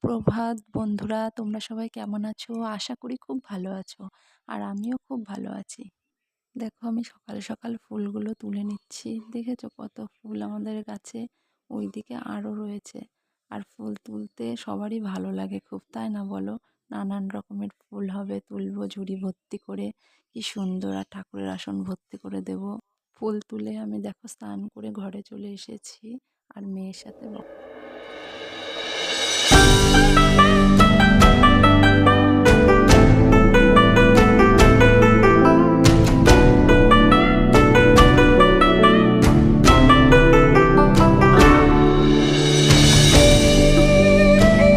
সুপ্রভাত বন্ধুরা, তোমরা সবাই কেমন আছো? আশা করি খুব ভালো আছো। আর আমিও খুব ভালো আছি। দেখো আমি সকাল সকাল ফুলগুলো তুলে নিচ্ছি। দেখেছো কত ফুল আমাদের গাছে? ওইদিকে আরও রয়েছে। আর ফুল তুলতে সবারই ভালো লাগে খুব, তাই না বলো? নানান রকমের ফুল হবে, তুলবো ঝুড়ি ভর্তি করে। কি সুন্দর, আর ঠাকুরের আসন ভর্তি করে দেব। ফুল তুলে আমি দেখো স্নান করে ঘরে চলে এসেছি। আর মেয়ের সাথে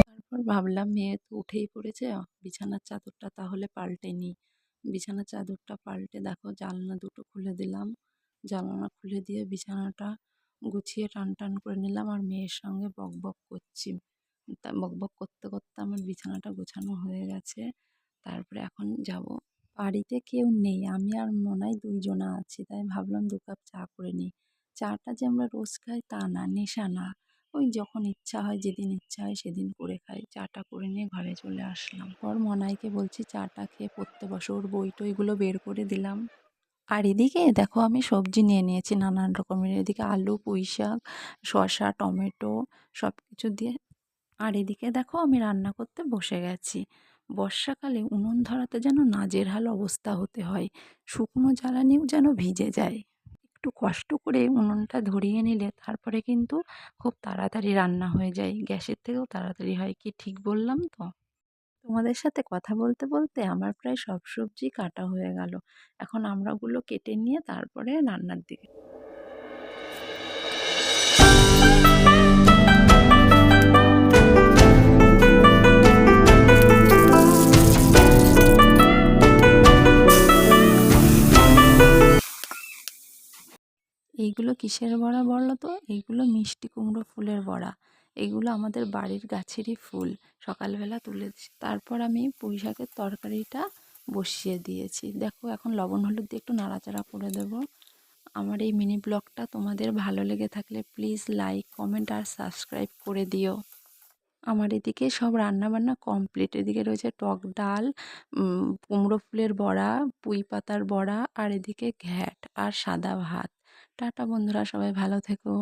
তারপর ভাবলাম মেয়ে তো উঠেই পড়েছে, বিছানার চাদরটা তাহলে পাল্টে নিই। বিছানার চাদরটা পাল্টে দেখো জানলা দুটো খুলে দিলাম। জানলা খুলে দিয়ে বিছানাটা গুছিয়ে টান টান করে নিলাম, আর মেয়ের সঙ্গে বক বক করছি। তা বক বক করতে করতে আমার বিছানাটা গোছানো হয়ে গেছে। তারপরে এখন যাব। বাড়িতে কেউ নেই, আমি আর মনাই দুইজনা আছি, তাই ভাবলাম 2 কাপ চা করে নিই। চাটা যে আমরা রোজ খাই তা না, নেশা না। ওই যখন ইচ্ছা হয়, যেদিন ইচ্ছা হয় সেদিন করে খাই। চাটা করে নিয়ে ঘরে চলে আসলাম। পর মনাইকে বলছি চাটা খেয়ে পড়তে বসো, ওর বই টইগুলো বের করে দিলাম। আর এদিকে দেখো আমি সবজি নিয়ে নিয়েছি নানান রকমের। এদিকে আলু, পুঁই শাক, শসা, টমেটো সব কিছু দিয়ে। আর এদিকে দেখো আমি রান্না করতে বসে গেছি। বর্ষাকালে উনুন ধরাতে যেন নাজেরহাল অবস্থা হতে হয়। শুকনো জ্বালানিও যেন ভিজে যায়। একটু কষ্ট করে উনুনটা ধরিয়ে নিলে তারপরে কিন্তু খুব তাড়াতাড়ি রান্না হয়ে যায়, গ্যাসের থেকেও তাড়াতাড়ি হয়। কি ঠিক বললাম তো? তোমাদের সাথে কথা বলতে বলতে আমার প্রায় সব সবজি কাটা হয়ে গেল। এখন আমরা ওগুলো কেটে নিয়ে তারপরে রান্নার দিকে। এইগুলো কিসের বড়া বলো তো? এইগুলো মিষ্টি কুমড়ো ফুলের বড়া। এইগুলো আমাদের বাড়ির গাছেরই ফুল। সকালবেলা তুলেছি। তারপর আমি পুঁই শাকের তরকারিটা বসিয়ে দিয়েছি। দেখো এখন লবণ হলুদ দিয়ে একটু নাড়াচাড়া করে দেব। আমার এই মিনি ব্লগটা তোমাদের ভালো লেগে থাকলে প্লিজ লাইক, কমেন্ট আর সাবস্ক্রাইব করে দিও। আমার এদিকে সব রান্নাবান্না কমপ্লিট। এদিকে রয়েছে টক ডাল, কুমড়ো ফুলের বড়া, পুঁই পাতার বড়া, আর এদিকে ঘ্যাট আর সাদা ভাত। টাটা বন্ধুরা, সবাই ভালো থেকো।